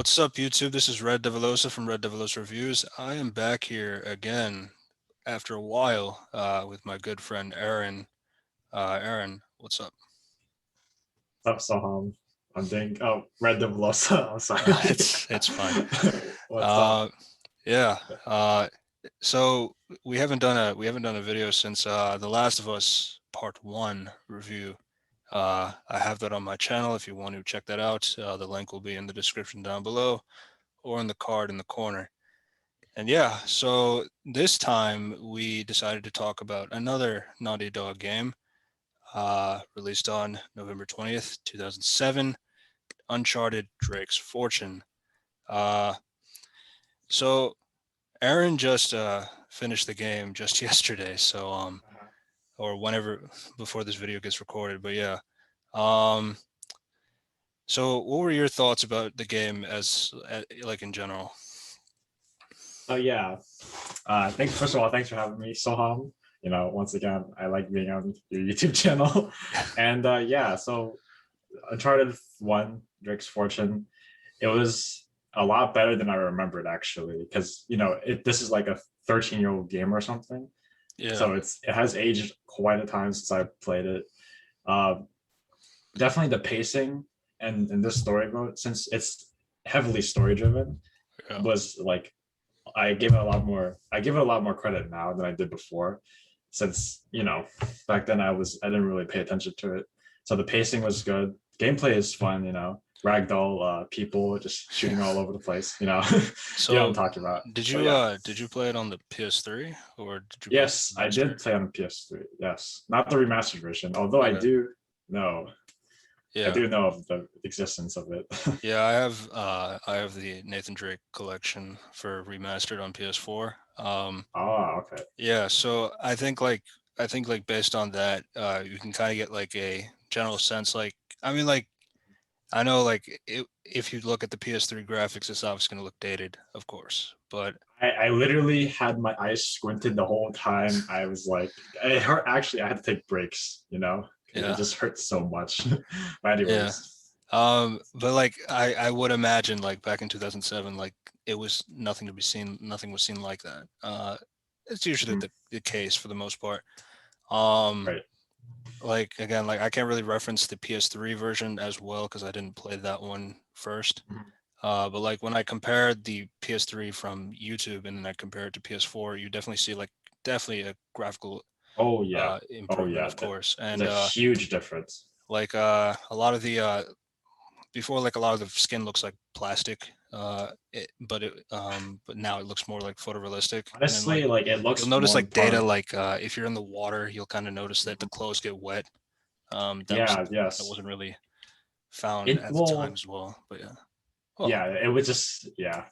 What's up, YouTube? This is Red Devilosa from Red Devilosa Reviews. I am back here again after a while with my good friend Aaron. Aaron, what's up? Up Soham. I'm doing Red Devilosa. I'm sorry. It's fine. What's up? Uh, yeah. Uh, so we haven't done a video since The Last of Us Part One review. I have that on my channel if you want to check that out. The link will be in the description down below or in the card in the corner. And yeah, so this time we decided to talk about another Naughty Dog game, released on November 20th, 2007, Uncharted Drake's Fortune. Uh, so Aaron just finished the game just yesterday, Uh-huh. or whenever before this video gets recorded. But yeah, um, so what were your thoughts about the game as like in general? Oh yeah. Thanks first of all, thanks for having me, Soham. Once again, I like being on your YouTube channel. And yeah, so Uncharted 1, Drake's Fortune, it was a lot better than I remembered actually, because this is like a 13-year-old game or something. Yeah, So it has aged quite a time since I played it. Uh, Definitely the pacing and in this story mode, since it's heavily story driven, yeah, was like I give it a lot more credit now than I did before, since back then I didn't really pay attention to it. So the pacing was good. Gameplay is fun, ragdoll people just yeah. shooting all over the place. You know what I'm So talking about. did So you yeah. uh did you play it on the PS3 or did you play it Yes, I remastered? did play on the PS3. Yes, not the remastered version, although Okay. know I Yeah. do know of the existence of it. Yeah, I have the Nathan Drake collection for remastered on PS4. Okay. Yeah, so I think like based on that, you can kind of get like a general sense like I mean like I know if you look at the PS3 graphics, it's obviously going to look dated, of course. But I literally had my eyes squinted the whole time. I was like, it hurt. Actually, I had to take breaks, it yeah, just hurt so much. But yeah. anyways, But like I would imagine like back in 2007, like it was nothing to be seen, nothing was seen like that. It's usually mhm, the case for the most part. Um, right. like again, like I can't really reference the PS3 version as well because I didn't play that one first. Mhm. But like when I compared the PS3 from YouTube and then I compared it to PS4, you definitely see like definitely a graphical Oh yeah. Oh improvement, yeah. of course. There's And a huge difference. like a lot of the before like a lot of the skin looks like plastic, but now it looks more like photorealistic. And then Honestly, like like it you'll looks notice more like data part. like if you're in the water, you'll kind of notice that the Mhm. clothes get wet. That was Yeah. something that Yes. wasn't really found It at the time will. as well. But yeah, well, Yeah. It was just yeah.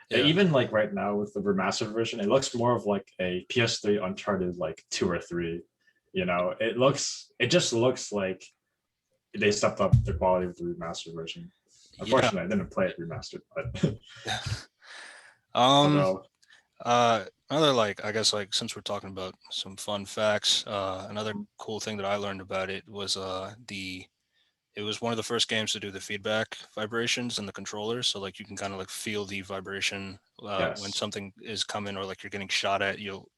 yeah, Even like right now with the remastered version, it looks more of like a PS3 Uncharted like 2 or 3. It just looks like they stepped up the quality of the remastered version. yeah. Unfortunately, I didn't play it remastered, but um, although another like I guess like since we're talking about some fun facts, another cool thing that I learned about it was the it was one of the first games to do the feedback vibrations in the controllers. So like you can kind of like feel the vibration when yes. something is coming or like you're getting shot at. You'll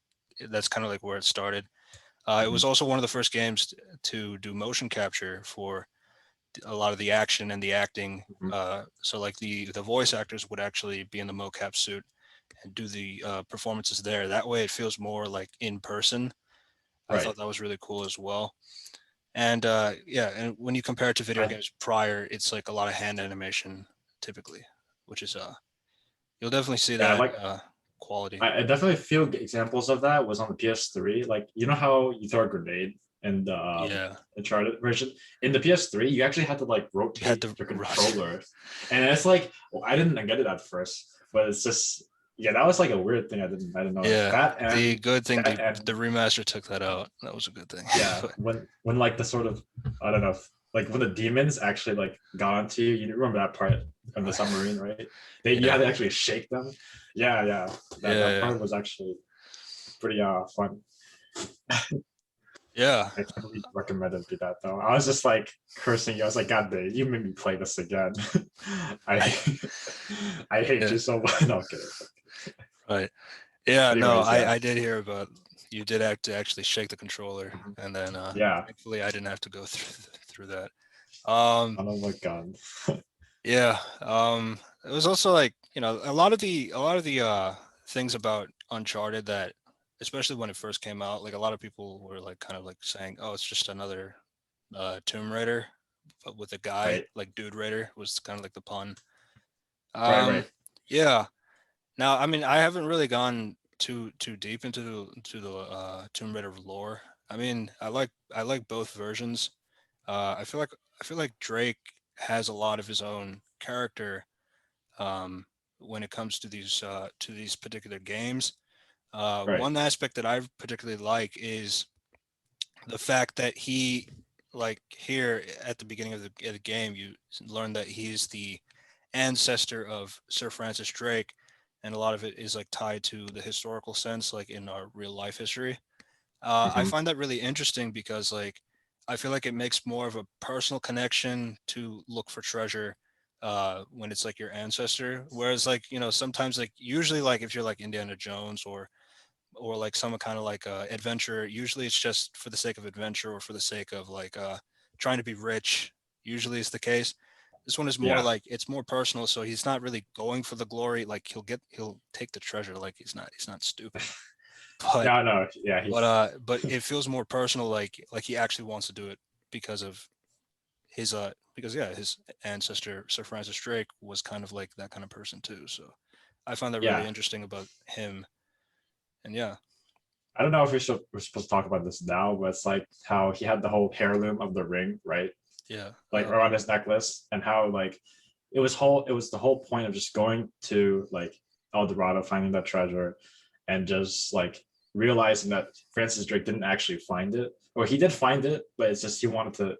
That's kind of like where it started. It was Mhm. also one of the first games to do motion capture for a lot of the action and the acting. Mhm. So like the voice actors would actually be in the mocap suit and do the performances there. That way, it feels more like in person. I Right. thought that was really cool as well. And yeah, and when you compare it to video I games prior, it's like a lot of hand animation typically, which is you'll definitely see yeah, that like quality. I definitely feel examples of that was on the PS3. Like how you throw a grenade in the Yeah, Uncharted version. In the PS3, you actually had to like you had rotate to the run. controller, and it's like well, I didn't get it at first, but it's just yeah, that was like a weird thing. I didn't know Yeah, that the and good thing that the and remaster took that out. That was a good thing. yeah, But when like the sort of I don't know, like when the demons actually like got onto you. You remember that part of the right. submarine, right? You Yeah, had to actually shake them. Yeah, yeah. That yeah, that yeah. part was actually pretty fun. Yeah. I can't really recommend you that though. I was just like cursing you. I was like, God damn, you made me play this again. I I hate Yeah. you so much. No, I'm kidding. Right. Yeah. No, Anyways, yeah. I did hear about you did have to actually shake the controller, Mhm. and then Yeah. thankfully I didn't have to go through that. Son of a gun. Yeah. It was also like, a lot of the things about Uncharted that, especially when it first came out, like a lot of people were like kind of like saying, "Oh, it's just another Tomb Raider, but with a guy." Right. Like Dude Raider was kind of like the pun. Right, Um, right. yeah. Now, I mean, I haven't really gone too deep into the Tomb Raider lore. I mean, I like both versions. I feel like Drake has a lot of his own character when it comes to these particular games. Right. One aspect that I particularly like is the fact that he, like here at the beginning of the game, you learn that he's the ancestor of Sir Francis Drake, and a lot of it is like tied to the historical sense, like in our real life history. I Hmm. find that really interesting because like I feel like it makes more of a personal connection to look for treasure when it's like your ancestor. Whereas like sometimes like usually like if you're like Indiana Jones or like some kind of like adventure, usually it's just for the sake of adventure or for the sake of like trying to be rich. Usually is the case. This one is more Yeah. like it's more personal, so he's not really going for the glory. Like he'll take the treasure. Like he's not stupid. But No, no. Yeah, but it feels more personal, like he actually wants to do it because of because yeah, his ancestor Sir Francis Drake was kind of like that kind of person too. So I find that really yeah. interesting about him. And yeah, I don't know if we're supposed to talk about this now, but it's like how he had the whole heirloom of the ring, right? yeah, Like around his necklace, and how like it was the whole point of just going to like El Dorado, finding that treasure, and just like realizing that Francis Drake didn't actually find it, or he did find it, but it's just he wanted to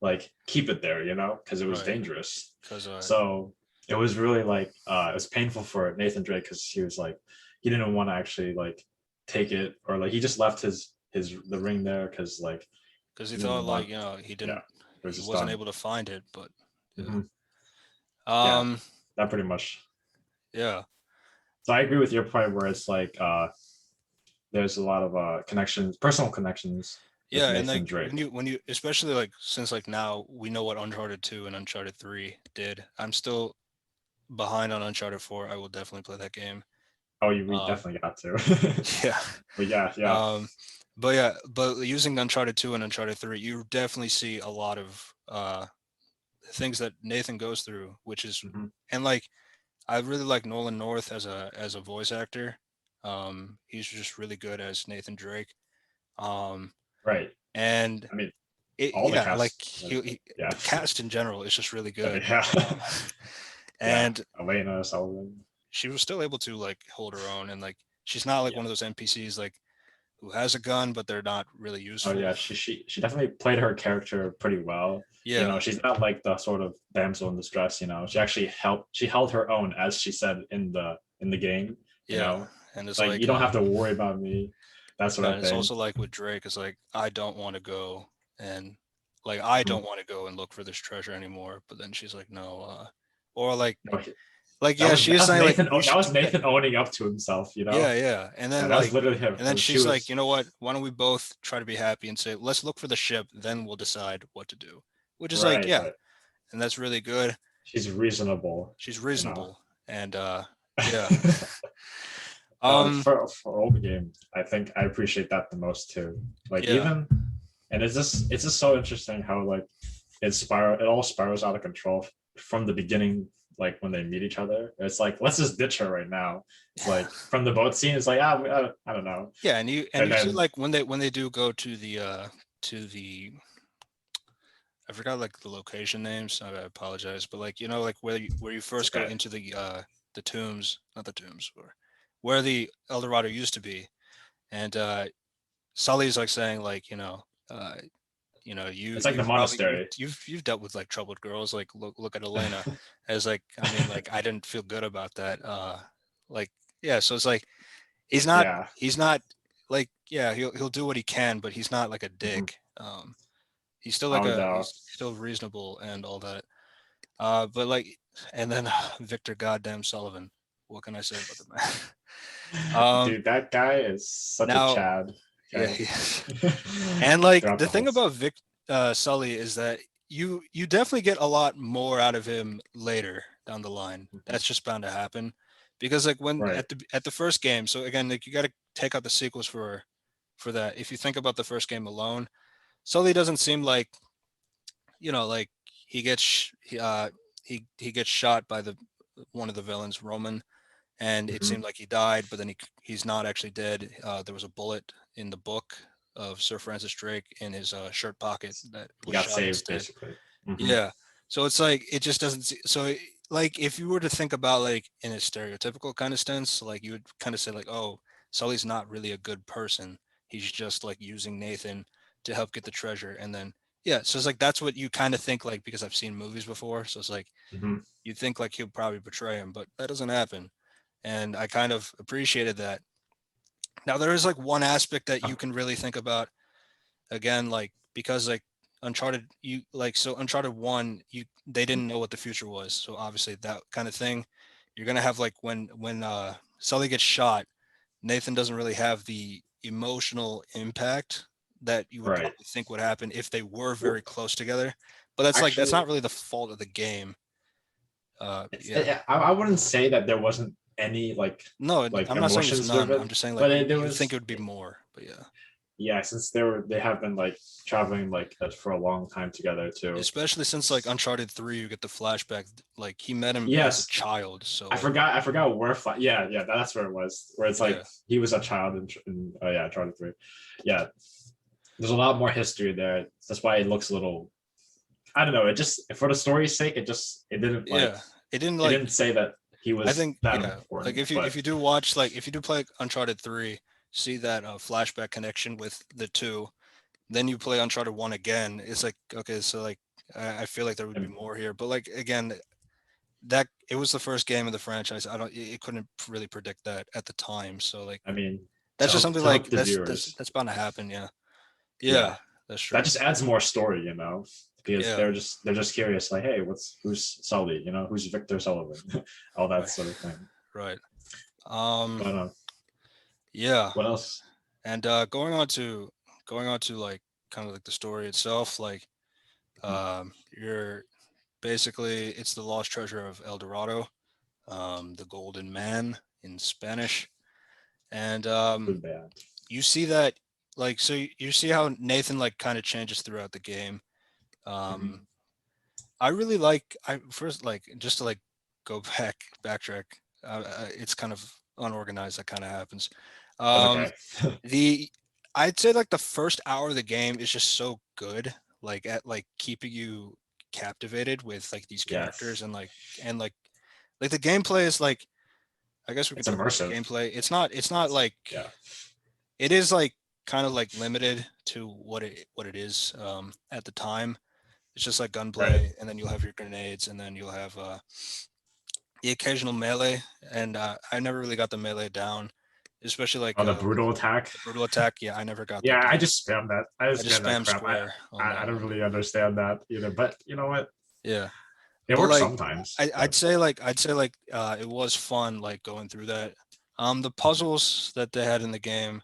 like keep it there, because it was right. dangerous. Because So it was really like it was painful for Nathan Drake because he was like he didn't want to actually like take it, or like he just left his the ring there because like he he thought didn't like want. Yeah, it was he just wasn't done. able to find it, but yeah, Hmm. Yeah, um, that pretty much. yeah, So I agree with your point where it's like there's a lot of connections, personal connections with yeah, and Nathan like Drake. when you especially like since like now we know what Uncharted 2 and Uncharted 3 did. I'm still behind on Uncharted 4. I will definitely play that game. Oh, you we Um, definitely got to. yeah. But yeah, yeah. Um, but yeah, but using Uncharted 2 and Uncharted 3, you definitely see a lot of things that Nathan goes through, which is Hmm. and like I really like Nolan North as a voice actor. He's just really good as Nathan Drake. Um, Right. and I mean, it all the yeah, like cast. Yeah. the cast in general is just really I mean, good. yeah. Yeah. And Elena Sullivan. she was still able to like hold her own, and like she's not like Yeah. one of those NPCs like who has a gun but they're not really Oh useful. yeah, she definitely played her character pretty well. Yeah, She's not like the sort of damsel in distress. She actually held her own, as she said in the game. yeah, and it's Like like you don't have to worry about me, that sort yeah, of and it's thing. also like with Drake, it's like I don't want to go and I Mhm. don't want to go and look for this treasure anymore. But then she's like, no, or No, yeah, she is saying like we That should was do that. Nathan owning up to himself. Yeah, yeah, and Yeah, then that was literally him. and then She she's like, was you know what? Why don't we both try to be happy and say, let's look for the ship, then we'll decide what to do. Which is like, right, yeah, right. and that's really good. She's reasonable, She's you know. reasonable, and yeah, No, um, for all the game, I think I appreciate that the most too. Like yeah, even, and it's just so interesting how like it all spirals out of control from the beginning. Like when they meet each other, it's like let's just ditch her right now. It's like from the boat scene, it's like I don't know, yeah, and and you see then like when they do go to the I forgot like the location names. I apologize, but like like where you it's first go okay. into the tombs, not the tombs, or where the El Dorado used to be, and Sully's like saying like It's like the you've probably monastery. you've dealt with like troubled girls. Like look at Elena, as like I mean like I didn't feel good about that. Like yeah, so it's like he's not Yeah, he's not like yeah, he'll do what he can, but he's not like a Mhm. dick. He's still like Oh a no. he's still reasonable and all that. But like, and then Victor Goddamn Sullivan. What can I say about the man? Dude, that guy is such a Now, Chad. yeah, Okay. he is. And like Throughout the the whole. thing about Vic Sully is that you definitely get a lot more out of him later down the line. Mhm. That's just bound to happen, because like when Right. at the first game. So again, like you got to take out the sequels for that. If you think about the first game alone, Sully doesn't seem like, like he gets he gets shot by the one of the villains, Roman, and it Mhm. seemed like he died, but then he's not actually dead. There was a bullet in the book of Sir Francis Drake in his shirt pocket that He was got shot saved instead. basically. Hmm. Yeah, so it's like it just doesn't. Like if you were to think about like in a stereotypical kind of sense, like you would kind of say like, oh, Sully's not really a good person. He's just like using Nathan to help get the treasure, and then yeah, so it's like that's what you kind of think like because I've seen movies before, so it's like Hmm. you think like he'll probably betray him, but that doesn't happen, and I kind of appreciated that. Now there is like one aspect that you can really think about again, like because like Uncharted, you like so Uncharted one, they didn't know what the future was, so obviously that kind of thing, you're gonna have like when Sully gets shot, Nathan doesn't really have the emotional impact that you would Right. probably think would happen if they were very Well, close together. But that's actually, not really the fault of the game. Yeah. I wouldn't say that there wasn't any No, like I'm not saying there's emotions none. I'm driven, just saying like but you there would think it was. would be more. But yeah. Yeah, since they have been like traveling like for a long time together too. Especially since like Uncharted 3, you get the flashback, like he met him as a Yes, child. So I like forgot. I forgot where. Yeah, yeah, that's where it was. Where it's like yeah. he was a child in oh yeah, Uncharted 3. Yeah, there's a lot more history there. That's why it looks a little. I don't know. It just for the story's sake, it didn't like Yeah. It didn't it like didn't say that he I was think that yeah. Like important. if But you do watch like if you do play Uncharted 3, see that flashback connection with the two, then you play Uncharted 1 again, it's like okay, so like I feel like there would be and more here. But like again, that it was the first game of the franchise. I don't it couldn't really predict that at the time. So like I mean that's just something to like help the viewers, that's bound to happen, yeah. yeah, Yeah, that's that true. just adds more story, because Yeah, they're just curious, like, hey, who's Sully, who's Victor Sullivan, all that right, sort of thing. right. Um, But yeah, what else? and going on to like kind of like the story itself, like you're basically it's the lost treasure of El Dorado, the Golden Man in Spanish, and Good bad. you see that like so you see how Nathan like kind of changes throughout the game. Mhm. Um, I really like I first like just to like go backtrack. It's kind of unorganized. That kind of happens. That's Um, okay. the I'd say like the first hour of the game is just so good, like at like keeping you captivated with like these characters Yes, and like the gameplay is like I guess we could it's talk about the immersive. gameplay. It's not like Yeah, it is like kind of like limited to what it is at the time. It's just like right. gunplay, and then you'll have your grenades, and then you'll have the occasional melee. And I never really got the melee down, especially Oh, the brutal attack. the brutal attack. Yeah, I never got that Yeah, I down. just spam that. I I just just spam that spam crap. I square on I, I that don't one. really understand that either. But you know what? Yeah, It but works like sometimes. I, But I'd say like it was fun like going through that. The puzzles that they had in the game,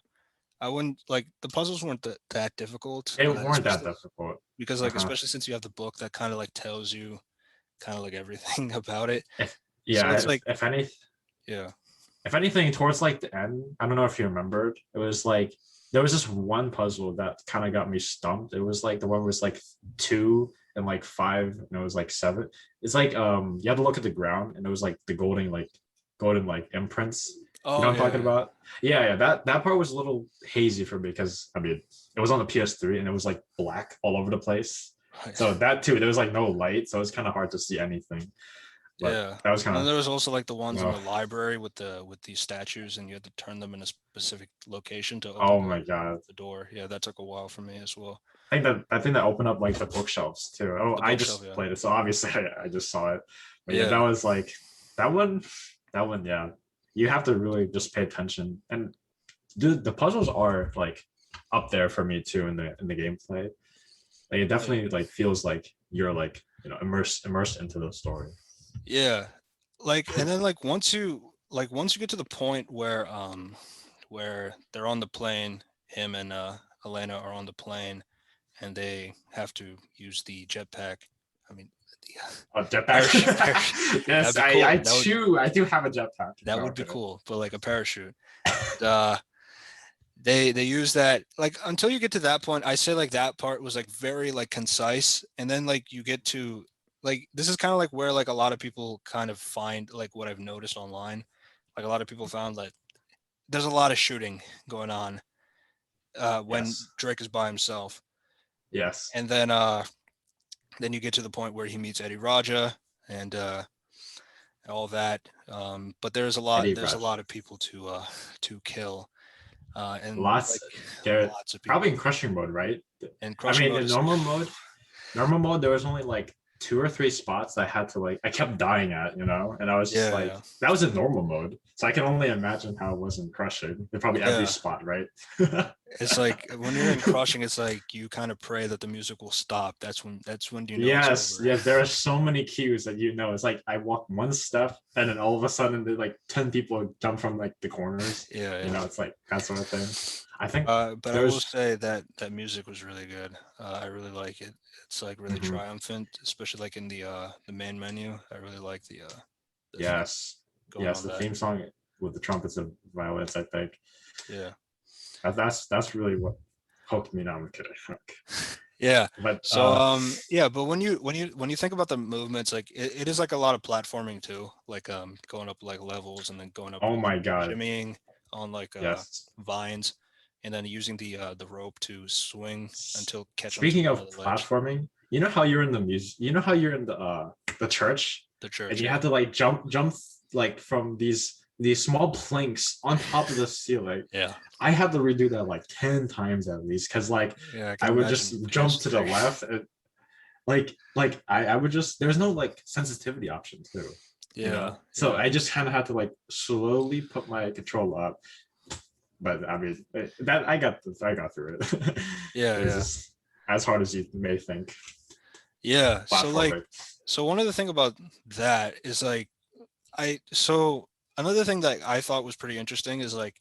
I wouldn't like the puzzles weren't that difficult, it weren't that especially difficult. because Uh like huh. especially since you have the book that kind of like tells you kind of like everything about it. If So yeah, it's like yeah. if anything, towards like the end, I don't know if you remembered. It was like there was this one puzzle that kind of got me stumped. It was like the one was like 2 and like 5, and it was like 7. It's like you had to look at the ground, and it was like the golden like imprints. You know Oh what I'm talking yeah, about? Yeah, yeah. That part was a little hazy for me because I mean it was on the PS3 and it was like black all over the place. right. So that too, there was like no light, so it's kind of hard to see anything. But Yeah. that was And kind then of there was also like the ones in uh, the library with these statues, and you had to turn them in a specific location to open oh my god. the door. Yeah, that took a while for me as well. I think that opened up like the bookshelves too. Oh, The I bookshelf, just yeah. played it, so obviously I just saw it. But yeah, that Yeah. was like that one. That one, yeah. You have to really just pay attention. And the puzzles are like up there for me too in the gameplay. Like it Yeah. definitely like feels like you're like immersed into the story. Yeah. Like, and then like once you get to the point where they're on the plane, him and Elena are on the plane and they have to use the jetpack. I mean, the A parachute. jetpack. That'd Yes, be I cool. too I do have a jetpack. That No, would be okay. cool, but like a parachute. Uh, they use that like until you get to that point. I say like that part was like very like concise, and then like you get to like this is kind of like where like a lot of people kind of find like what I've noticed online. Like a lot of people found that there's a lot of shooting going on when Yes. Drake is by himself, Yes. and then you get to the point where he meets Eddie Raja and all that. But Eddie there's a Rush. lot of people to kill, and Lots like there lots of probably people. in crushing mode, right? And I crushing mean mode in is normal mode there was only like two or three spots I had to like I kept dying at, and I was just yeah, like yeah, that was in normal mode. So I can only imagine how it was in crushing. In probably every yeah. spot, right? It's like when you're in crushing, it's like you kind of pray that the music will stop. That's when you know it's Yes, over. yes, there are so many cues that it's like I walk one step and then all of a sudden there's like 10 people jump from like the corners. Yeah, yeah. It's like that sort of thing. I think But I will there's say that that music was really good. I really like it. It's like really mhm, triumphant, especially like in the main menu. I really like the theme yes, going yes, on the that. theme song with the trumpets and violins, I think. Yeah. That's really what hooked me. Now I'm kidding. Yeah. But So yeah, but when you think about the movements, like it is like a lot of platforming too, like going up like levels and then going up oh like my god, shimmying on like yes. vines and then using the rope to swing until catch onto Speaking of another ledge. platforming, you know how you're in the music, you know how you're in the church, The and church, you yeah. have to like jump like from these small planks on top of the ceiling. Yeah. I had to redo that like 10 times at least because like Yeah, I can I would imagine just it was jump to the scary. left and I would just there's no like sensitivity option too, Yeah, so yeah. I just kind of had to like slowly put my control up, but I mean that I got through it. Yeah, It was yeah. just as hard as you may think. Yeah. So like Platforming. so one of the thing about that is like so another thing that I thought was pretty interesting is like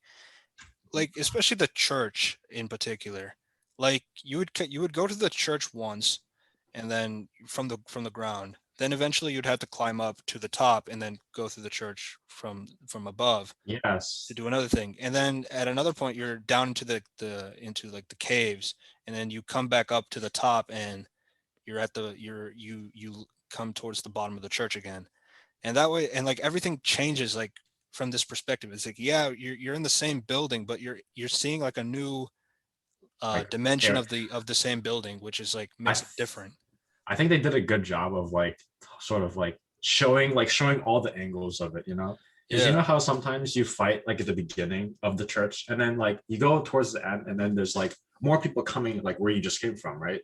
especially the church in particular. Like you would go to the church once and then from the ground. Then eventually you'd have to climb up to the top and then go through the church from above to Yes. do another thing. And then at another point you're down into the into like the caves and then you come back up to the top and you're at the you come towards the bottom of the church again. And that way and like everything changes like from this perspective. It's like yeah, you're in the same building but you're seeing like a new Like dimension air. of the same building which is like I makes it different. I think they did a good job of like sort of like showing all the angles of it, because you know Yeah, how sometimes you fight like at the beginning of the church and then like you go towards the end and then there's like more people coming like where you just came from, right?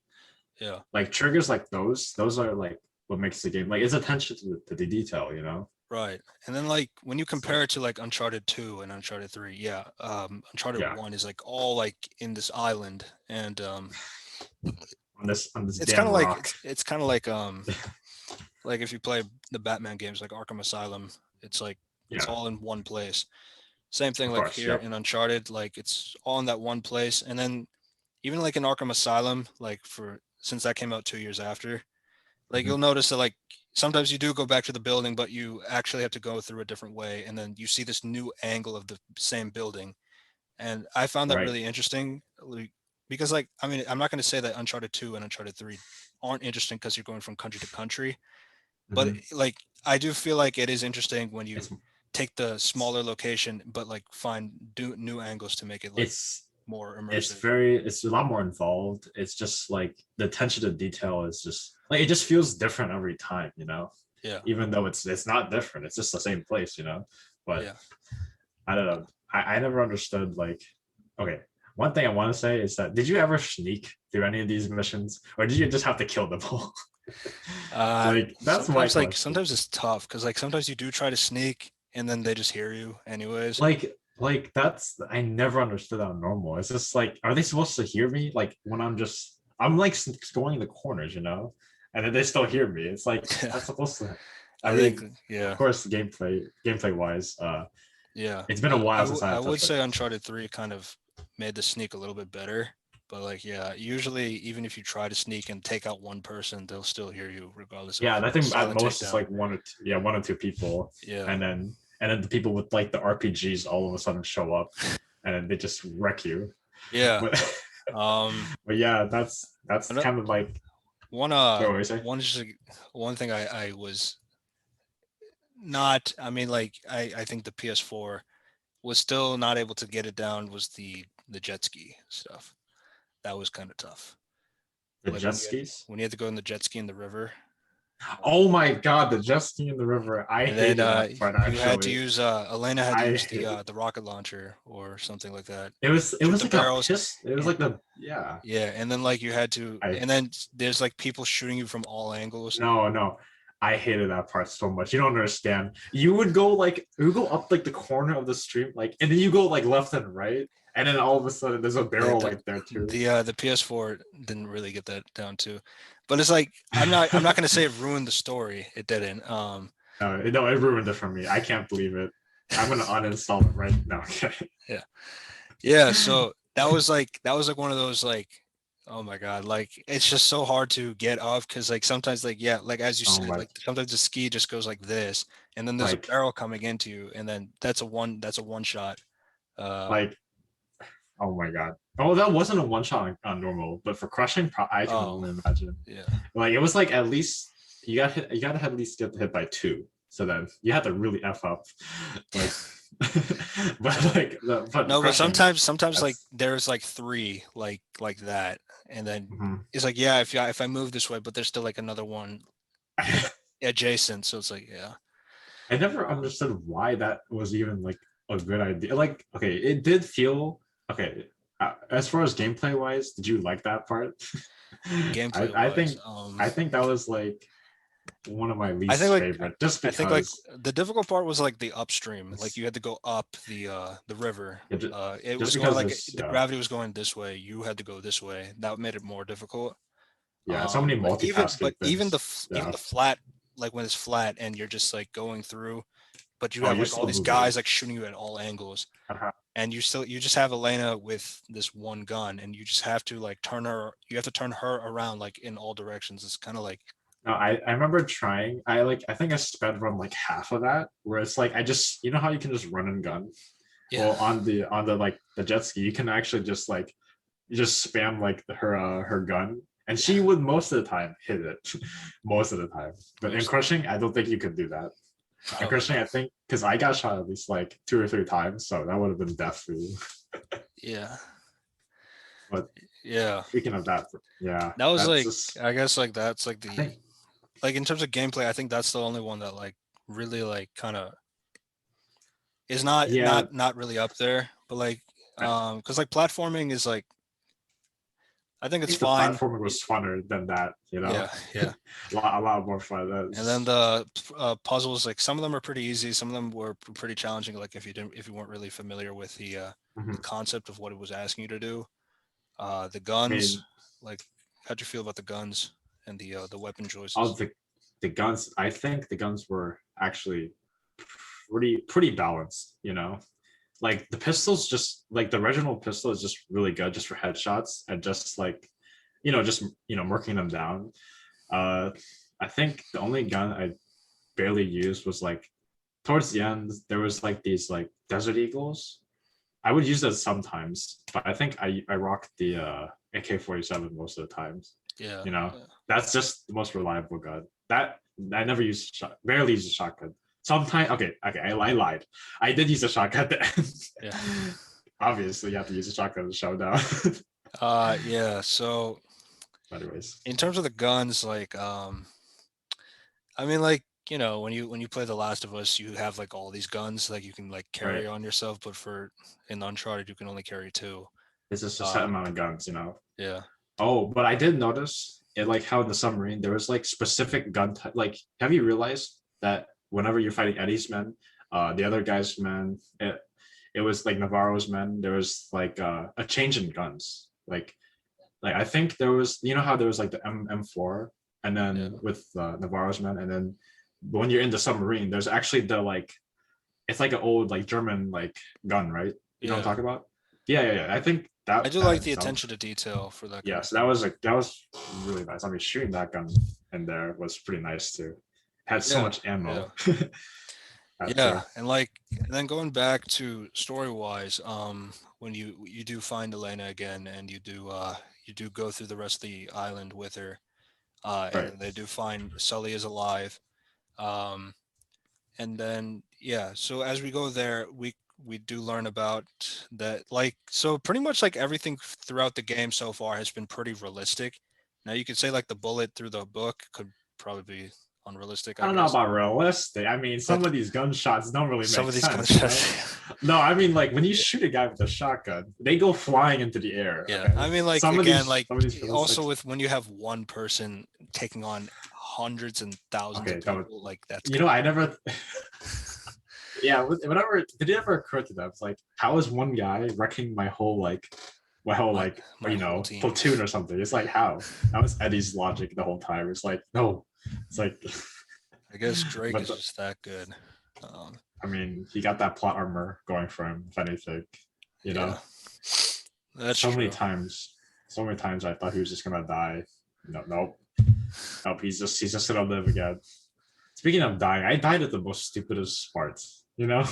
yeah. Like triggers like those are like what makes the game like it's attention to the detail. Right. And then like when you It's compare like it to like Uncharted 2 and Uncharted 3, yeah, Uncharted yeah, 1 is like all like in this island and on this it's kind damn of like rock. it's kind of like if you play the Batman games like Arkham Asylum, it's like it's Yeah, all in one place. Same thing of like course. here Yep. in Uncharted, like it's all in that one place. And then even like in Arkham Asylum, like for since that came out 2 years after, like Mhm. you'll notice that like sometimes you do go back to the building, but you actually have to go through a different way, and then you see this new angle of the same building. And I found that Right. really interesting like, because like I mean I'm not going to say that Uncharted 2 and Uncharted 3 aren't interesting because you're going from country to country, but Mhm. like I do feel like it is interesting when you It's take the smaller location, but like find new angles to make it like it's more it's immersive. very it's a lot more involved. It's just like the attention to detail is just like it just feels different every time. Yeah, Even though it's not different, it's just the same place. But yeah. I don't know. I never understood like okay. One thing I want to say is that did you ever sneak through any of these missions, or did you just have to kill them all? Like that's my Sometimes like question. sometimes it's tough because like sometimes you do try to sneak and then they just hear you anyways. Like like that's I never understood how normal. It's just like, are they supposed to hear me? Like when I'm like going in the corners, and then they still hear me. It's like Yeah, that's supposed to. I I think mean, of yeah, course, gameplay wise, yeah. it's been a while since I I had would touched like say Uncharted 3 kind of made the sneak a little bit better. But like yeah, usually even if you try to sneak and take out one person, they'll still hear you regardless of yeah. I think at silent most it's takedown. like one or two people, Yeah. and then the people with like the RPGs all of a sudden show up, and then they just wreck you. Yeah. But Um but yeah, that's ano- kind of like one what do I say? one just one thing I was not I mean like I think the PS4 was still not able to get it down was the jet ski stuff. That was kind of tough. The Like jet skis. when you had to go in the jet ski in the river. Oh my god, the jet ski in the river. I And then hated that part you had to actually. use Elena had to I use hated the rocket launcher or something like that. it Shoot was the like a barrels. piss. It was And, like the yeah. yeah, and then like you had to, I and then there's like people shooting you from all angles. no. I hated that part so much. You don't understand. You would go up like the corner of the stream, like, and then you go like left and right, and then all of a sudden there's a Yeah, barrel like there too. the PS4 didn't really get that down too, but it's like I'm not gonna say it ruined the story. It didn't. No, it ruined it for me. I can't believe it. I'm gonna uninstall it right now. Okay. Yeah, yeah. So that was like one of those like, oh my god, like it's just so hard to get off because like sometimes like yeah, like as you Oh said, my, like sometimes the ski just goes like this, and then there's a like, barrel coming into you, and then that's a one shot. Uh like, oh my god. Oh, that wasn't a one shot on normal, but for crushing, I can oh only imagine. yeah. Like it was like at least you got hit. You got to at least get hit by two. So then you had to really f up, like. But like, but No, but crushing. sometimes like That's there's like three like that, and then mhm. it's like yeah, if I move this way, but there's still like another one adjacent, so it's like yeah. I never understood why that was even like a good idea. Like, okay, it did feel okay. As far as gameplay wise, did you like that part? I Gameplay I wise, think I think that was like one of my I think least like favorite, just I think like because the difficult part was like the upstream, like it's you had to go up the river. it just, It just was going because like there's the gravity was going this way, you had to go this way. That made it more difficult. so many But multitasking even things. even Yeah. the flat, like when it's flat and you're just like going through, but you Oh, have you're like all still these moving. guys like shooting you at all angles, Uh-huh. and you just have Elena with this one gun, and you just have to like turn her. You have to turn her around like in all directions. It's kind of like No, I remember trying. I think I sped run like half of that, where it's like I just how you can just run and gun. yeah, Well, on the like the jet ski, you can actually just like you just spam like her gun, and yeah, she would most of the time hit it, most of the time. But in most crushing, I don't think you could do that. In probably crushing, not. I think because I got shot at least like two or three times, so that would have been death for you. Yeah, But yeah. speaking of that, yeah, That was that's like just I guess like that's like I the think like in terms of gameplay, I think that's the only one that like really like kind of is yeah, not really up there, but like I because like platforming is like I think it's think the fine. platforming was funner than that. Yeah, yeah. A lot more fun. And then That's the puzzles, like some of them are pretty easy, some of them were pretty challenging. Like if you weren't really familiar with the mhm. concept of what it was asking you to do. The I guns, mean, like how'd you feel about the guns and the weapon all choices? the guns. I think the guns were actually pretty balanced. Like the pistols, just like the original pistol is just really good, just for headshots and just like just murking them down. Uh, I think the only gun I barely used was like towards the end. There was like these like Desert Eagles. I would use that sometimes, but I think I rocked the AK-47 most of the times. Yeah, You know, yeah, that's just the most reliable gun. That I never used barely used a shotgun. Sometimes, okay, I lied. I did use a shotgun at the yeah. end. Obviously, you have to use a shotgun to showdown. Yeah. So Anyways, in terms of the guns, like I mean, like when you play The Last of Us, you have like all these guns like you can like right. carry on yourself, but for in Uncharted, you can only carry two. It's just a set Uh, amount of guns. yeah, Oh, but I did notice it, like how in the submarine there was like specific gun type. Like, have you realized that whenever you're fighting Eddie's men, the other guy's men, it was like Navarro's men. There was like a change in guns. Like I think there was, you know how there was like the M4, and Yeah. then with Navarro's men, and then when you're in the submarine, there's actually the like it's like an old like German like gun, right? You know what I'm Yeah. talking about? Yeah, yeah, yeah. I think I that do that like the itself, attention to detail for that kind yeah. of So stuff. that was really nice. I mean, shooting that gun in there was pretty nice too. Had so Yeah. much Yeah. ammo. That Yeah. too. And like, and then going back to story wise, when you do find Elena again and you do go through the rest of the island with her, and Right. then they do find Sully is alive. Um, and then yeah, so as we go there, we do learn about that, like, so pretty much like everything throughout the game so far has been pretty realistic. Now you could say like the bullet through the book could probably be unrealistic, I I don't know guess, about realistic. I mean, some but of these gunshots don't really some make of these sense, you know? gunshots. No, I mean, like when you shoot a guy with a shotgun, they go flying into the air. Yeah, Okay, I mean, like again, like some of these also realistic. with when you have one person taking on hundreds and thousands of Okay, no, people, like that's you know, kind I never. Yeah, whatever. Did it ever occur to them? It's like, how is one guy wrecking my whole of like, my whole team. platoon or something? It's like how? That was Eddie's logic the whole time. It's like, no, it's like, I guess Drake but is just that good. Um, I mean, he got that plot armor going for him. If anything, you yeah, know, that's so many true. times, so many times I thought he was just gonna die. No, nope, nope. He's just gonna live again. Speaking of dying, I died at the most stupidest parts. You know,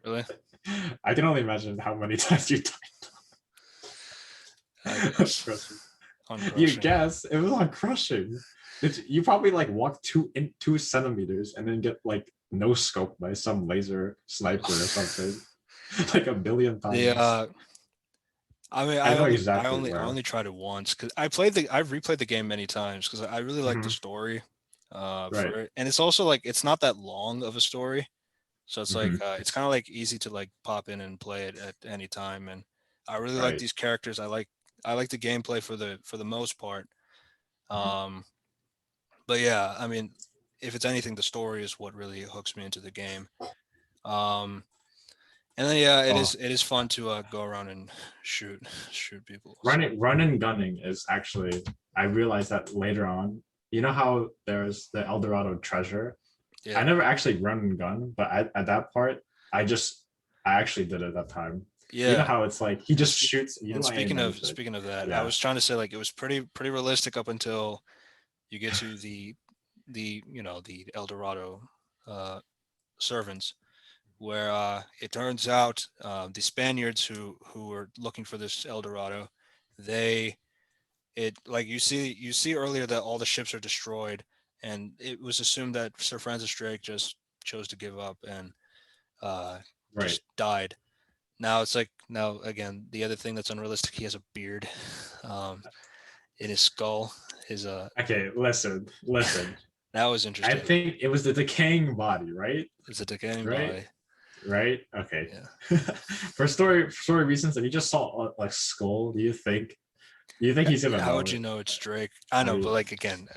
Really, I can only imagine how many times you died. I guess Crushing. on You crushing. guess it was on crushing. You probably like walk 2 centimeters and then get like no scope by some laser sniper or something, like a billion The times. I mean, I know exactly I where. only tried it once because I've replayed the game many times because I really like the Hmm. story, Right. for it, and it's also like it's not that long of a story, so it's like Hmm. it's kind of like easy to like pop in and play it at any time, and I really like Right. these characters. I like the gameplay for the most part. Mhm. Um, but yeah, I mean, if it's anything, the story is what really hooks me into the game. Um, and then yeah, Oh, it is fun to go around and shoot shoot people. So run and gunning is actually. I realized that later on. You know how there's the El Dorado treasure. I yeah, never actually run and gun, but at that part, I actually did it that time. You know yeah. how it's like he And just shoots, you and don't aim anything. speaking of that, I Yeah. was trying to say like it was pretty realistic up until you get to the the El Dorado uh, servants, where it turns out the Spaniards who were looking for this El Dorado, they it like you see earlier that all the ships are destroyed, and it was assumed that Sir Francis Drake just chose to give up and uh, Right. just died. Now it's like now again the other thing that's unrealistic. He has a beard in his skull. His Okay, listen. that was I interesting. think it was the decaying body, right? It's a decaying Right? body. Right? Okay. Yeah. For story reasons, if you just saw a skull, do you think he's gonna How know would it? you know it's Drake? I I know, but mean, like again,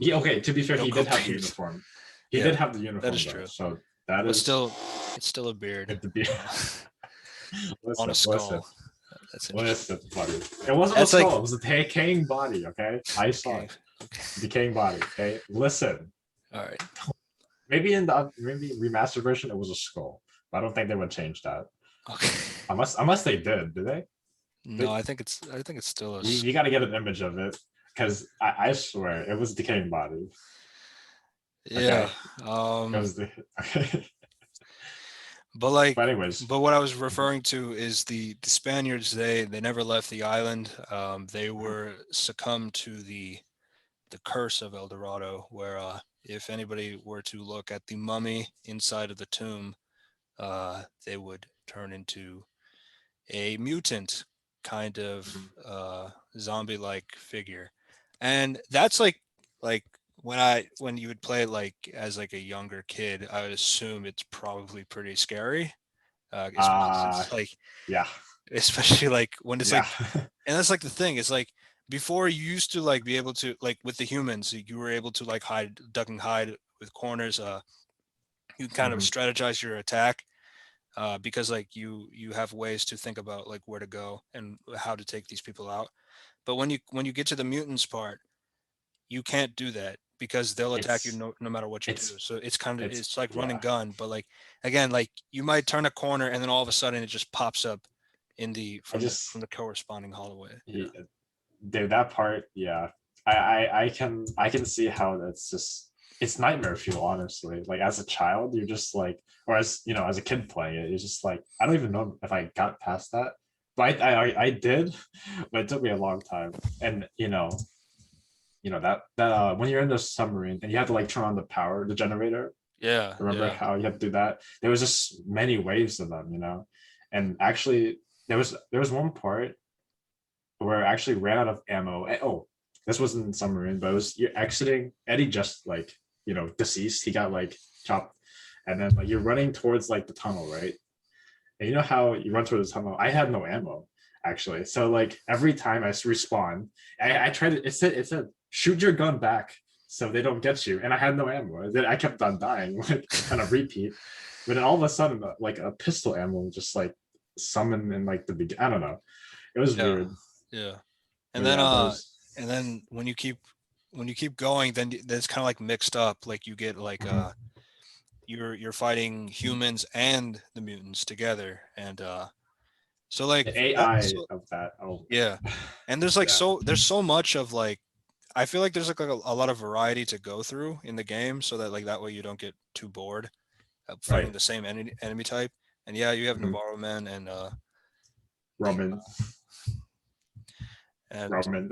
okay, to be fair, no he did have the beard. uniform. He did Yeah, have the that is uniform though. true. So that But is still, it's still a beard if the be uh, on a listen. skull. That's interesting. Listen, buddy. It wasn't a That's like skull. It was a decaying body. Okay, I saw okay. it. Okay. Decaying body. Okay, listen. All right. Maybe in the maybe remastered version it was a skull. But I don't think they would change that. Okay. Unless they did. Did they? No, They I think it's still a you got to get an image of it because I swear it was decaying body. yeah. Okay, it Um. was the. Okay. But like, But anyways, but what I was referring to is the Spaniards. They never left the island. They were succumbed to the curse of El Dorado, where if anybody were to look at the mummy inside of the tomb, they would turn into a mutant kind of zombie-like figure, and that's like when you would play like as like a younger kid, I would assume it's probably pretty scary, especially uh since like yeah, especially like when it's yeah. like, and that's like the thing, it's like before you used to like be able to like with the humans you were able to like hide duck and hide with corners, you kind of Mhm. strategize your attack, because like you have ways to think about like where to go and how to take these people out. But when you get to the mutants part, you can't do that because they'll attack you It's no matter what you do. it's So it's kind of it's it's like run and yeah. gun, but like again, like you might turn a corner and then all of a sudden it just pops up in the I from just the corresponding hallway. Yeah. he, dude, that part, yeah. I can see how that's just it's nightmare fuel, honestly. Like as a child, you're just like, or as you know, as a kid playing it, it's just like I don't even know if I got past that. But I did, but it took me a long time. And that when you're in the submarine and you have to like turn on the power, the generator. Yeah, Remember yeah. how you had to do that? There was just many waves of them, and actually there was one part where I actually ran out of ammo. Oh, this wasn't submarine, but it was you're exiting. Eddie just like deceased. He got like chopped, and then like you're running towards like the tunnel, right? And you know how you run towards the tunnel? I had no ammo actually, so like every time I respawn, I tried to. It said shoot your gun back so they don't get you, and I had no ammo. Then I kept on dying, like kind of repeat. But then all of a sudden, like a pistol ammo just like summoned in like the beginning. I don't know. It was Yeah. weird. Yeah. And But then yeah, those. when you keep going, then it's kind of like mixed up. Like you get like Mhm. you're fighting humans and the mutants together, and so like The that. AI So of that. Oh, yeah, and there's like yeah, there's so much of like I feel like there's like a lot of variety to go through in the game, so that like that way you don't get too bored of fighting right. the same enemy type. And yeah, you have Mhm. Navarro men the Roman, and Roman.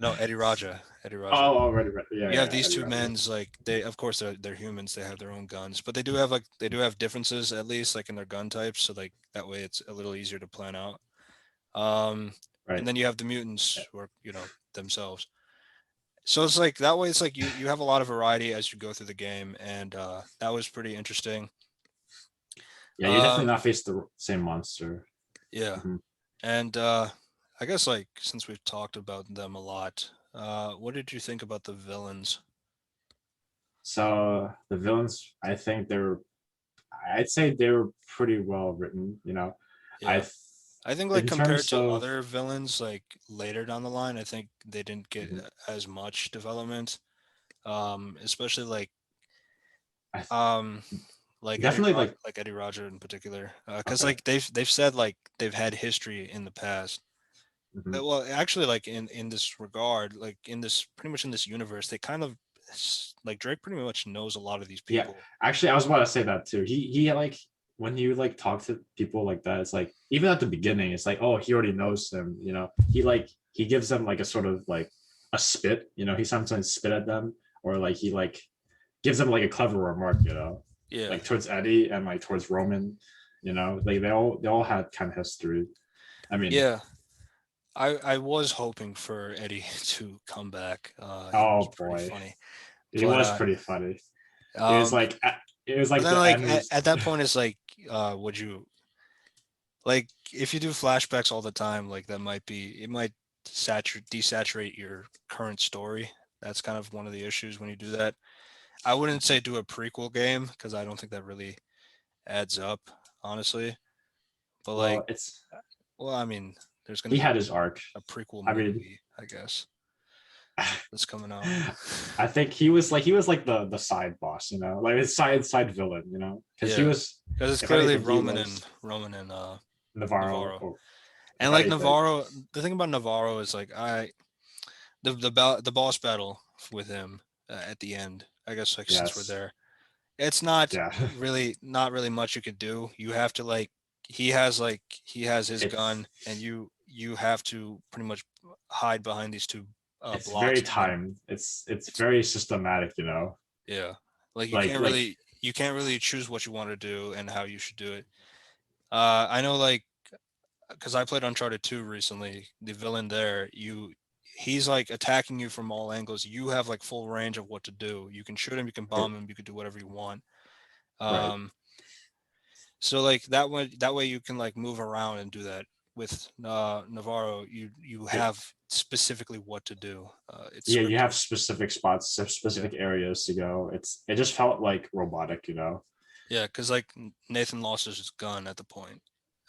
no Eddie Raja. Oh, already, right. Yeah, You have yeah, these Eddie two Roman. men's like they of course they're humans, they have their own guns, but they do have differences at least like in their gun types, so like that way it's a little easier to plan out. Um, and Right. then you have the mutants who are themselves. So it's like that way it's like you have a lot of variety as you go through the game, and that was pretty interesting. Yeah, you definitely Um, not face the same monster. yeah, Mhm. and I guess like since we've talked about them a lot, what did you think about the villains? So the villains, I think I'd say they were pretty well written. I, Yeah. I think like in compared terms to of, other villains like later down the line, I think they didn't get mhm, as much development. Especially I um definitely like, Like Eddie Roger in particular. Cuz okay. like they've said like they've had history in the past. Mhm. Well, actually like in this regard, like in this pretty much in this universe, they kind of like Drake pretty much knows a lot of these Yeah, people. actually, I was about to say that too. He like when you like talk to people like that, it's like even at the beginning, it's like, oh, he already knows them. He gives them like a sort of like a spit. He sometimes spit at them, or like he like gives them like a clever remark. Yeah. Like towards Eddie and like towards Roman. Like they all had kind of history. I mean, Yeah. I was hoping for Eddie to come back. He was oh pretty boy, funny. it But was pretty funny. It was um like it was but like then the like end was at that point it's like would you like if you do flashbacks all the time, like that might be it might saturate desaturate your current story. That's kind of one of the issues when you do that. I wouldn't say do a prequel game because I don't think that really adds up, honestly. But like, well, it's well, I mean, there's going he to be had his arc. a prequel I mean, movie, I guess, that's coming out. I think he was like the side boss, like his side villain, because he Yeah, was, because it's if clearly anything, he was Roman and Navarro, Navarro. or And if like anything, Navarro, the thing about Navarro is like the boss battle with him at the end. I guess like since we're yes, there, it's not yeah, not really much you could do. You have to he has his gun, it's and you have to pretty much hide behind these two it's very blocks, and then timed. It's it's very systematic, yeah, like like you can't really choose what you want to do and how you should do it. I know like because I played Uncharted 2 recently, the villain there, he's like attacking you from all angles. You have like full range of what to do. You can shoot him, you can right, bomb him, you can do whatever you want. right. Um, so like that way you can like move around and do that. With Navarro, you It, have specifically what to do. It's yeah, you scripted. have specific spots, specific areas to go. It just felt like robotic. Yeah, because like Nathan lost his gun at that point.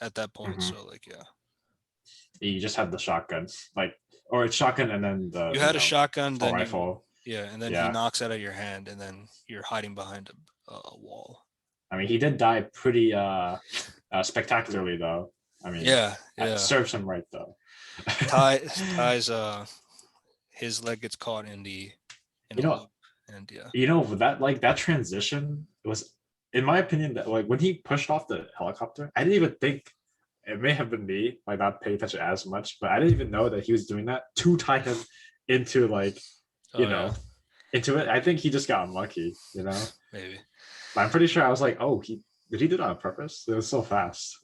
Hmm. So like, yeah, You just had the shotguns, like, or it's shotgun and then you the had a shotgun, assault then you rifle. yeah, and then he Yeah, knocks out of your hand, and then you're hiding behind a wall. I mean, he did die pretty spectacularly though. I mean, Yeah, it yeah. serves him right though. Ty's his leg gets caught in you a know, loop, and yeah. with that, like, that transition was, in my opinion, that, like, when he pushed off the helicopter, I didn't even think, it may have been me, like, not paying attention as much, but I didn't even know that he was doing that to tie him into, like, you Oh yeah, know, into it. I think he just got unlucky. maybe. But I'm pretty sure I was like, oh, he did he do that on purpose? It was so fast.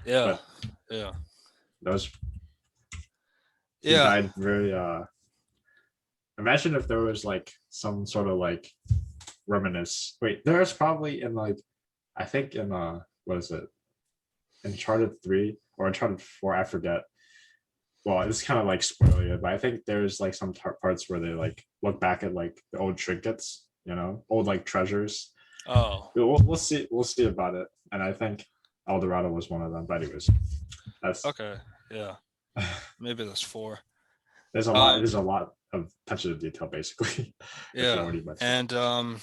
Yeah, But yeah, that was he yeah. died very imagine if there was like some sort of like reminisce. Wait, there's probably in like, I think in what is it? Uncharted 3 or Uncharted 4, I forget. Well, it's kind of like spoiling it, but I think there's like some parts where they like look back at like the old trinkets, old like treasures. Oh, We'll see. We'll see about it. And I think El Dorado was one of them. But anyways, that's okay. Yeah, maybe that's four. there's a lot. Um, There's a lot of attention to detail, basically, if you yeah, already mentioned. and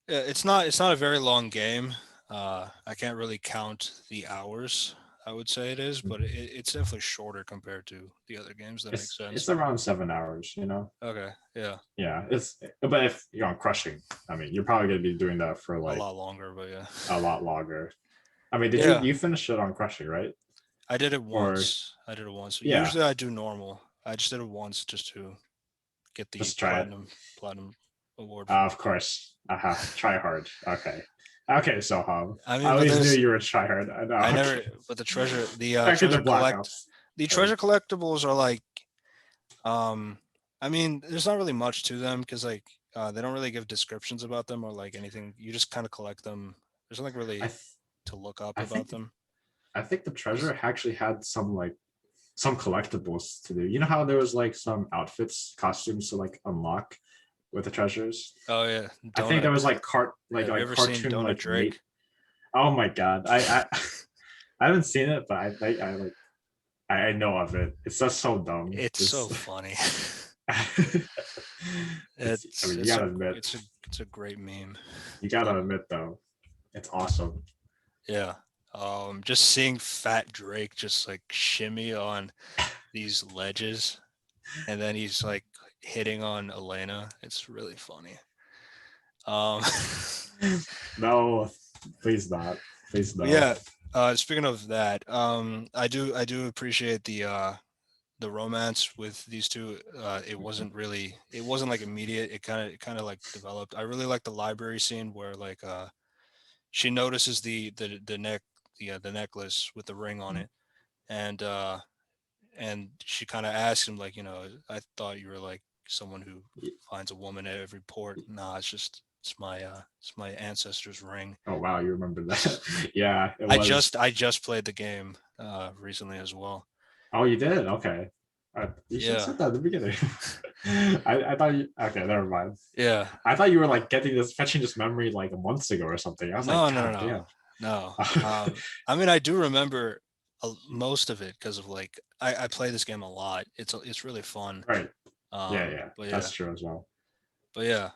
yeah, it's not a very long game. I can't really count the hours. I would say it is, but it's definitely shorter compared to the other games. That makes It's sense. around 7 hours. Okay, yeah, Yeah, it's but if you're on crushing, I mean, you're probably gonna be doing that for a like lot longer, but yeah, a lot longer. I mean, did you yeah. you finish it on crushing, right? I did it Or once. I did it once. yeah, Usually I do normal. I just did it once just to get the just try it. platinum award for Of it. course. Try hard. Okay. Okay, so I I mean, but always knew there's you were try hard. I know. I Okay. never but Back in the Black Ops. the Uh, treasure collectibles are like um I mean, there's not really much to them because like they don't really give descriptions about them or like anything. You just kind of collect them. There's nothing I really th- to look up I about think them. I think the treasure actually had some collectibles to do. You know how there was like some outfits, costumes to like unlock with the treasures? Oh yeah, I think Donut. there was like Yeah, have you ever seen cartoon Donut like mate. Drake? Oh my god. I haven't seen it, but I like I know of it. It's just so dumb. It's so It's funny. I mean, you gotta admit, It's a great meme. Um, though, it's awesome. yeah. Just seeing Fat Drake just like shimmy on these ledges, and then he's like hitting on Elena. It's really funny. Um, No, please not. Please but no. yeah. Speaking of that, I do appreciate the romance with these two. It wasn't like immediate. It kind of like developed. I really like the library scene where like she notices the necklace with the ring on it, and she kind of asks him like, I thought you were like someone who finds a woman at every port. Nah, it's my ancestor's ring. Oh wow, you remember that? Yeah, it was. I just played the game recently as well. Oh, you did? Okay. You should have Yeah, said that at the beginning. I thought you. Okay, never mind. yeah. I thought you were like fetching this memory like months ago or something. I was like, No, no, no, God no, damn. no. I mean, I do remember most of it because of like I play this game a lot. It's really fun. Right. Yeah, yeah, But that's yeah, true as well. Man,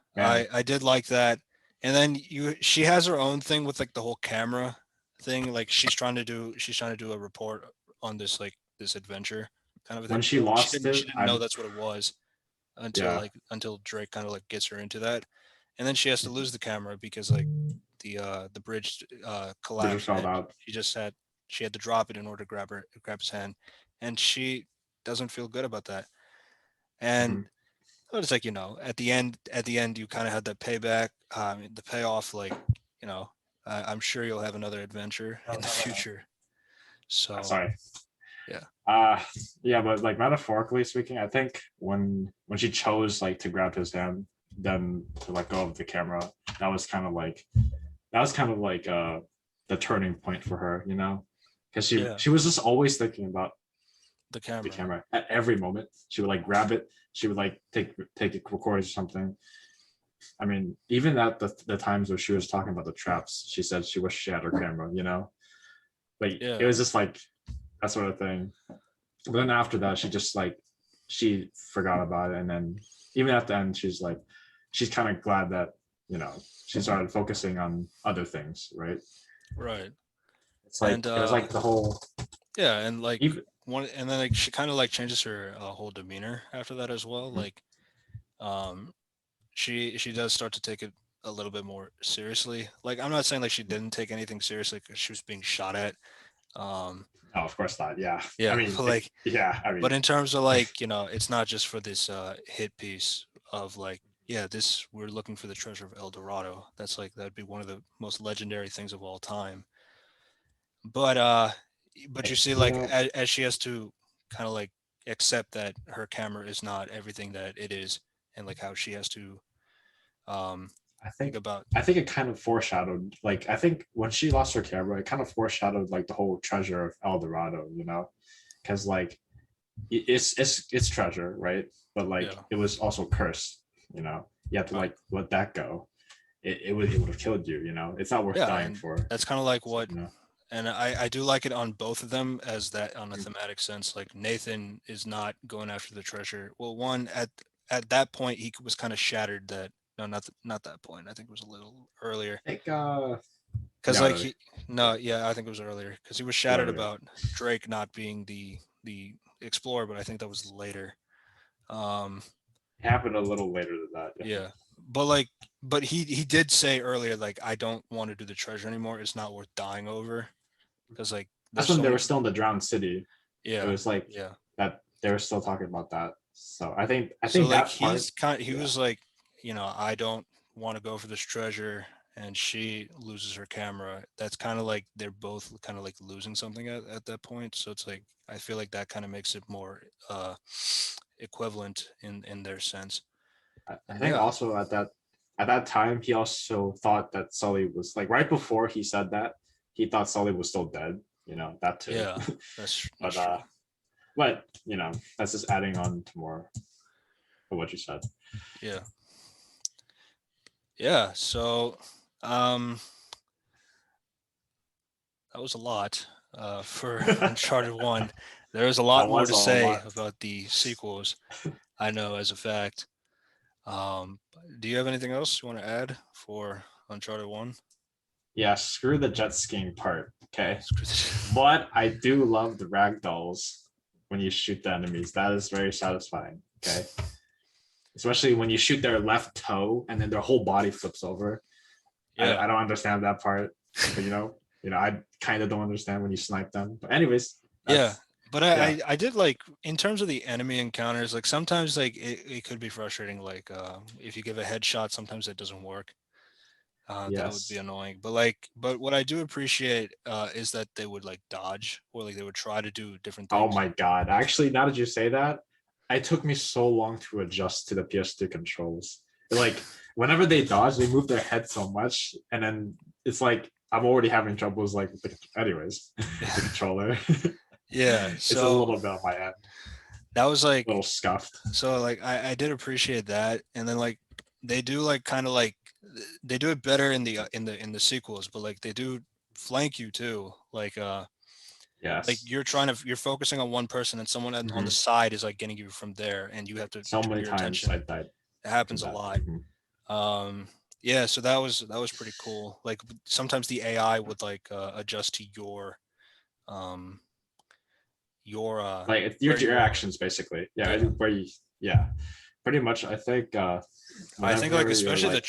I did like that. And then she has her own thing with like the whole camera thing. Like she's trying to do a report on this like this adventure kind of a when thing. she lost She it, didn't know I'm that's what it was yeah, until Drake kind of like gets her into that, and then she has to lose the camera because like the bridge they just collapsed found and out. she had to drop it in order to grab his hand, and she doesn't feel good about that. And Mhm. it's like at the end you kind of had that payback, the payoff. Like I'm sure you'll have another adventure in the future. So Sorry. yeah, Uh yeah, but like metaphorically speaking, I think when she chose like to grab his hand, then to let go of the camera, that was kind of like that was kind of like the turning point for her, because yeah, she was just always thinking about the the camera. camera at every moment. She would like grab it, she would like take it recordings or something, I mean, even at the times where she was talking about the traps, she said she wished she had her camera, you know? Like it Yeah, was just like that sort of thing. But then after that, she just like she forgot about it. And then even at the end, she's kind of glad that, you know, she started focusing on other things, right? right. It's like And it was like the whole yeah, and like even one, and then like she kind of like changes her whole demeanor after that as well. Like um she does start to take it a little bit more seriously. Like I'm not saying like she didn't take anything seriously because she was being shot at. Um oh, of course not. Yeah. I yeah, mean, but like yeah, I but mean, in terms of like, it's not just for this hit piece of like, yeah, this we're looking for the treasure of El Dorado. That's like that'd be one of the most legendary things of all time. But but you see you like know, as she has to kind of like accept that her camera is not everything that it is, and like how she has to um I think think about. I think it kind of foreshadowed. Like I think when she lost her camera, it kind of foreshadowed like the whole treasure of El Dorado. You know, because like it's treasure, right? But like Yeah, it was also cursed. You know, you have to right. like let that go. It would have killed you. You know, it's not worth Yeah, dying and for. that's kind of like So, what, you know, and I do like it on both of them as that on a thematic sense. Like Nathan is not going after the treasure. Well, one at that point he was kind of shattered that, no, not that point. I think it was a little earlier. I think Cuz not like really. no, yeah, I think it was earlier cuz he was shattered Earlier. about Drake not being the explorer, but I think that was later. Um It happened a little later than that. Yeah. yeah. But like but he did say earlier like I don't want to do the treasure anymore. It's not worth dying over cuz like That's there's when so they were many. still in the drowned city. It Yeah. was like Yeah. that they were still talking about that. So I So think like that part, he yeah, was like, I don't want to go for this treasure, and she loses her camera. That's kind of like they're both kind of like losing something at that point. So it's like I feel like that kind of makes it more equivalent in their sense. I And think yeah, also at that time he also thought that Sully was like right before he said that he thought Sully was still dead. You know that too, yeah, that's but true. you know that's just adding on to more of what you said. Yeah. Yeah. So um that was a lot for That Uncharted 1. There's a lot more was to a say lot. about the sequels. I know as a fact. Do you have anything else you want to add for Uncharted 1? Yeah, screw the jet skiing part. Okay, Screw this. but I do love the rag dolls when you shoot the enemies. That is very satisfying. Okay, especially when you shoot their left toe and then their whole body flips over. Yeah. I don't understand that part, but I kind of don't understand when you snipe them. But anyways, Yeah. that's But yeah, I did like in terms of the enemy encounters, like sometimes like it could be frustrating. Like if you give a headshot, sometimes it doesn't work. That would be yes. annoying. But what I do appreciate is that they would like dodge or like they would try to do different Oh things. my god. Actually, now that you say that, it took me so long to adjust to the PS2 controls. Like whenever they dodge, they move their head so much, and then it's like I'm already having troubles. Like, anyways, the controller. Yeah. It's a So little bit on my end, that was a little like scuffed. so like I did appreciate that, and then like they do like kind of like they do it better in the sequels, but like they do flank you too, like Yes. you're focusing on one person and someone on the Mhm. side is like getting you from there, and you have to So turn many your times attention. I died It from happens a that. lot. Mhm. Yeah, so that was pretty cool. Like sometimes the AI would like adjust to um your Like it's where your you are. actions basically. Yeah, Yeah. where you yeah, pretty much. I think I think like whenever you're especially like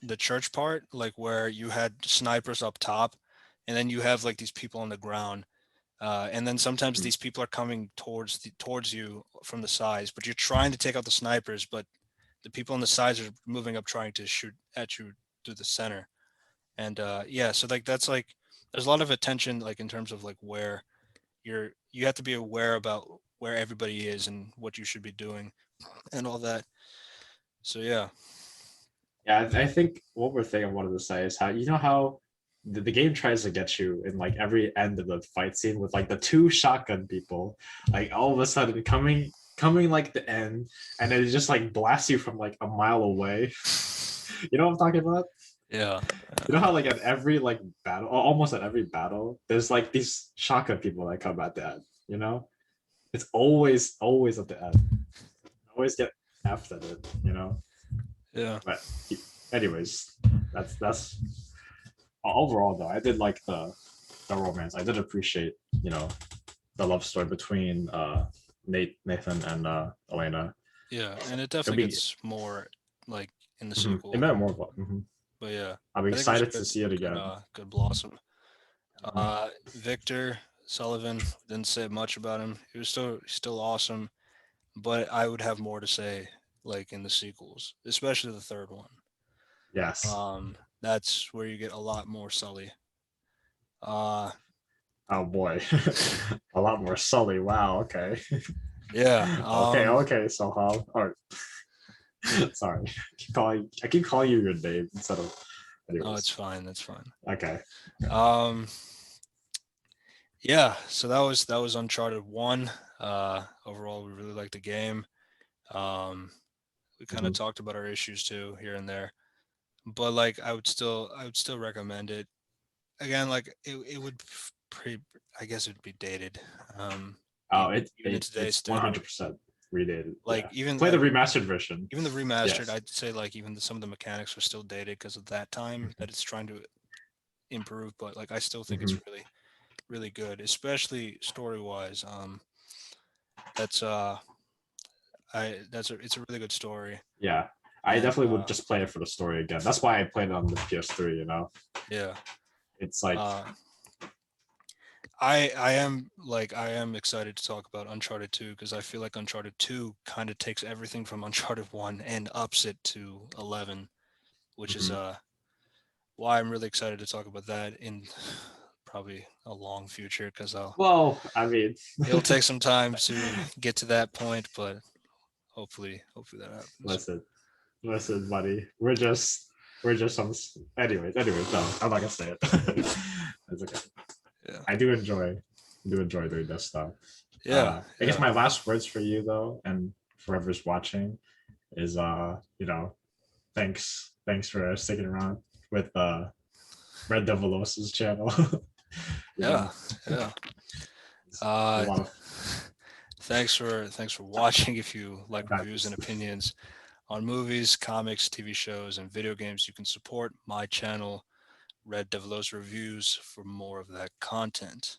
the church part, like where you had snipers up top, and then you have like these people on the ground, and then sometimes mm, these people are coming towards you from the sides, but you're trying to take out the snipers, but the people on the sides are moving up trying to shoot at you through the center, and yeah, so like that's like there's a lot of attention like in terms of like where you have to be aware about where everybody is and what you should be doing and all that. So yeah, yeah, I think one more thing I wanted to say is how how the game tries to get you in like every end of the fight scene with like the two shotgun people, like all of a sudden coming like the end, and then it just like blasts you from like a mile away. You know what I'm talking about? Yeah. You know how like at every like battle, or almost at every battle, there's like these shotgun people that come at the end. You know, it's always at the end. I always get effed at it. You know, Yeah. but anyways, that's overall though. I did like the romance. I did appreciate the love story between Nathan and Elena. Yeah. And it It'll definitely be gets more like in the it sequel. meant more. Mhm. But yeah, I'm I think it was a excited to see it good, again. good blossom. Mhm. Victor Sullivan, didn't say much about him. He was still awesome, but I would have more to say like in the sequels, especially the third one. Yes. That's where you get a lot more Sully. Uh, Oh boy, a lot more Sully. Wow. Okay. yeah. Okay. Okay. So how? All right. Sorry. I keep calling you your name instead of. No, it's Anyways. fine. That's fine. Okay. Um, yeah. So that was Uncharted One. Overall, we really liked the game. Um, we kind of Mhm. talked about our issues too here and there, but like I would still recommend it. Again, like it would pretty. I guess it would be dated. Oh, Even in today's it's standard, 100% redated. like Yeah. Play the even remastered version. even the remastered, Yes. I'd say like even some of the mechanics are still dated because of that time Mhm. that it's trying to improve. But like I still think it's Mhm. really good, especially story wise. That's it's a really good story, Yeah. I and definitely would just play it for the story again. That's why I played it on the PS3. yeah. It's like Uh, I am excited to talk about Uncharted 2 because I feel like Uncharted 2 kind of takes everything from Uncharted 1 and ups it to 11, which is mhm. why I'm really excited to talk about that in probably a long future because I'll Well, I mean, it'll take some time to get to that point, but hopefully that happens. listen, listen, buddy. We're just some. Anyways. No, I'm not gonna say it. It's okay. Yeah. I do enjoy doing this stuff. Yeah, I guess yeah. my last words for you though, and whoever's watching, is thanks for sticking around with Red Devilos's channel. you Yeah. know, Yeah. a Uh lot of thanks for watching. If you like reviews and badges. opinions on movies, comics, TV shows, and video games, you can support my channel, Red Devilos Reviews, for more of that content.